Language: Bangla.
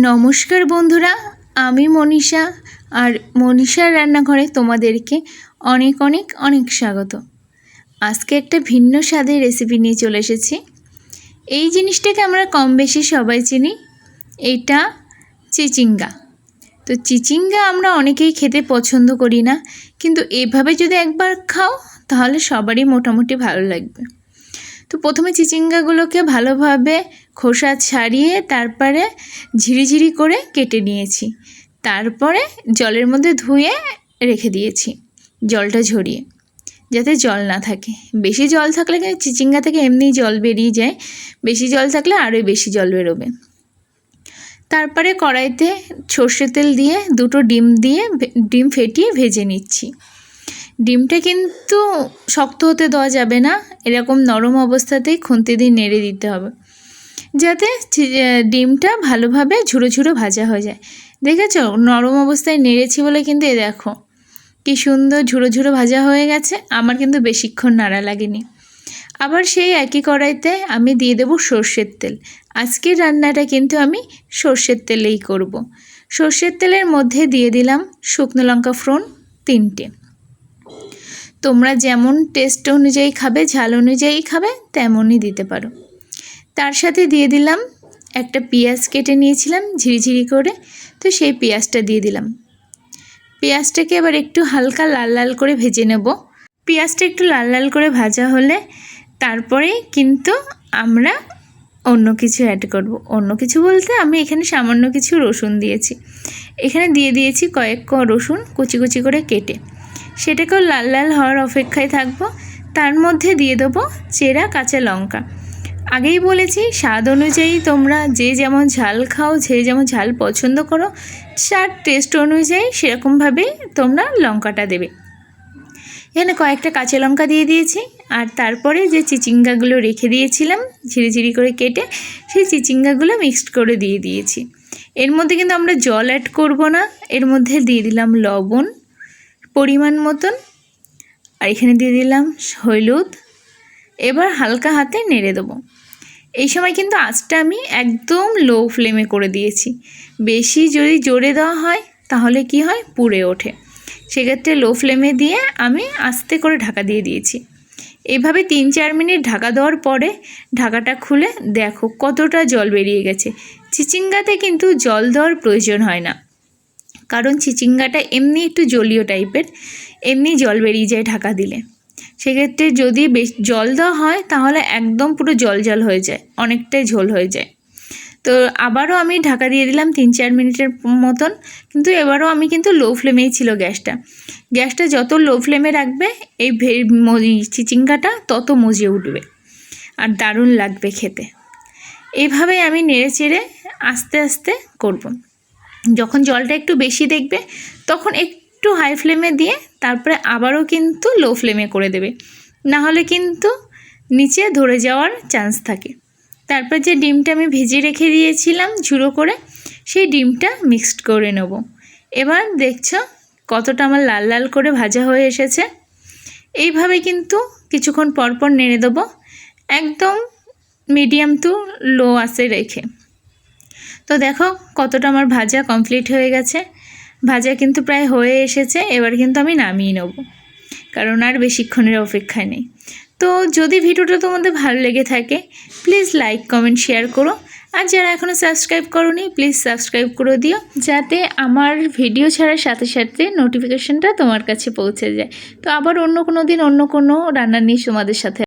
নমস্কার বন্ধুরা, আমি মনীষা আর মনীষার রান্নাঘরে তোমাদেরকে অনেক অনেক অনেক স্বাগত। আজকে একটা ভিন্ন স্বাদের রেসিপি নিয়ে চলে এসেছি। এই জিনিসটাকে আমরা কম বেশি সবাই চিনি, এটা চিচিঙ্গা। তো চিচিঙ্গা আমরা অনেকেই খেতে পছন্দ করি না, কিন্তু এভাবে যদি একবার খাও তাহলে সবারই মোটামুটি ভালো লাগবে। তো প্রথমে চিচিঙ্গাগুলোকে ভালোভাবে খোসা ছাড়িয়ে তারপরে ঝিরিঝিরি করে কেটে নিয়েছি, তারপরে জলের মধ্যে ধুয়ে রেখে দিয়েছি জলটা ঝরিয়ে, যাতে জল না থাকে। বেশি জল থাকলে চিচিঙ্গা থেকে এমনি জল বেরিয়ে যায়, বেশি জল থাকলে আরও বেশি জল বেরোবে। তারপরে কড়াইতে সর্ষের তেল দিয়ে দুটো ডিম ফেটিয়ে ভেজে নিচ্ছি। ডিমটা কিন্তু শক্ত হতে দেওয়া যাবে না, এরকম নরম অবস্থাতেই খুন্তি দিয়ে নেড়ে দিতে হবে, যাতে ডিমটা ভালোভাবে ঝুড়ো ঝুড়ো ভাজা হয়ে যায়। দেখেছো, নরম অবস্থায় নেড়েছি বলে কিন্তু এ দেখো কি সুন্দর ঝুড়ো ঝুড়ো ভাজা হয়ে গেছে। আমার কিন্তু বেশিক্ষণ নাড়া লাগেনি। আবার সেই একই কড়াইতে আমি দিয়ে দেবো সর্ষের তেল। আজকের রান্নাটা কিন্তু আমি সর্ষের তেলেই করব। সর্ষের তেলের মধ্যে দিয়ে দিলাম শুকনো লঙ্কা ফোড়ন 3টে। তোমরা যেমন টেস্ট অনুযায়ী খাবে, ঝাল অনুযায়ী খাবে, তেমনই দিতে পারো। তার সাথে দিয়ে দিলাম একটা পেঁয়াজ কেটে নিয়েছিলাম ঝিরিঝিরি করে, তো সেই পেঁয়াজটা দিয়ে দিলাম। পেঁয়াজটাকে এবার একটু হালকা লাল লাল করে ভেজে নেব। পেঁয়াজটা একটু লাল লাল করে ভাজা হলে তারপরে কিন্তু আমরা অন্য কিছু অ্যাড করব। অন্য কিছু বলতে আমি এখানে সামান্য কিছু রসুন দিয়েছি। এখানে দিয়ে দিয়েছি কয়েক ক রসুন কুচি কুচি করে কেটে, সেটাকেও লাল লাল হওয়ার অপেক্ষায় থাকবো। তার মধ্যে দিয়ে দেবো চেরা কাঁচা লঙ্কা। আগেই বলেছি, স্বাদ অনুযায়ী তোমরা যে যেমন ঝাল খাও, যে যেমন ঝাল পছন্দ করো, তার টেস্ট অনুযায়ী সেরকমভাবেই তোমরা লঙ্কাটা দেবে। এখানে কয়েকটা কাঁচা লঙ্কা দিয়ে দিয়েছি, আর তারপরে যে চিচিঙ্গাগুলো রেখে দিয়েছিলাম ঝিরিঝিরি করে কেটে, সেই চিচিঙ্গাগুলো মিক্সড করে দিয়ে দিয়েছি। এর মধ্যে কিন্তু আমরা জল অ্যাড করব না, এর মধ্যে দিয়ে দিলাম লবণ পরিমাণ মতন, আর এখানে দিয়ে দিলাম হলুদ। এবার হালকা হাতে নেড়ে দেবো। এই সময় কিন্তু আঁচটা আমি একদম লো ফ্লেমে করে দিয়েছি। বেশি যদি জোরে দেওয়া হয় তাহলে কি হয়, পুড়ে ওঠে। সেক্ষেত্রে লো ফ্লেমে দিয়ে আমি আস্তে করে ঢাকা দিয়ে দিয়েছি। এইভাবে 3-4 মিনিট ঢাকা দেওয়ার পরে ঢাকাটা খুলে দেখো কতটা জল বেরিয়ে গেছে। চিচিঙ্গাতে কিন্তু জল দেওয়ার প্রয়োজন হয় না, কারণ চিচিঙ্গাটা এমনি একটু জলীয় টাইপের, এমনি জল বেরিয়ে যায় ঢাকা দিলে। সেক্ষেত্রে যদি জল দেওয়া হয় তাহলে একদম পুরো জল জল হয়ে যায়, অনেকটাই ঝোল হয়ে যায়। তো আবারও আমি ঢাকা দিয়ে দিলাম 3-4 মিনিটের মতন, কিন্তু এবারও আমি কিন্তু লো ফ্লেমেই ছিল গ্যাসটা যত লো ফ্লেমে রাখবে এই চিচিঙ্গাটা তত মজে উঠবে আর দারুণ লাগবে খেতে। এইভাবেই আমি নেড়ে চেড়ে আস্তে আস্তে করব। যখন জলটা একটু বেশি দেখবে তখন একটু হাই ফ্লেমে দিয়ে তারপরে আবারও কিন্তু লো ফ্লেমে করে দেবে, না হলে কিন্তু নিচে ধরে যাওয়ার চান্স থাকে। তারপর যে ডিমটা আমি ভেজে রেখে দিয়েছিলাম ঝুড়ো করে, সেই ডিমটা মিক্সড করে নেব। এবার দেখছো কতটা আমার লাল লাল করে ভাজা হয়ে এসেছে। এইভাবে কিন্তু কিছুক্ষণ পরপর নেড়ে দেবো, একদম মিডিয়াম টু লো আঁচে রেখে। তো দেখো কতটা আমার ভাজা কমপ্লিট হয়ে গেছে। ভাজা কিন্তু প্রায় হয়ে এসেছে। এবার কিন্তু আমি নামিয়ে নেব, কারণ আর বেশিক্ষণের অপেক্ষায় নেই। তো যদি ভিডিওটা তোমাদের ভালো লেগে থাকে প্লিজ লাইক কমেন্ট শেয়ার করো, আর যারা এখনও সাবস্ক্রাইব করোনি প্লিজ সাবস্ক্রাইব করে দিও, যাতে আমার ভিডিও ছাড়ার সাথে সাথে নোটিফিকেশনটা তোমার কাছে পৌঁছে যায়। তো আবার অন্য কোনো দিন অন্য কোনো রান্না নিয়ে তোমাদের সাথে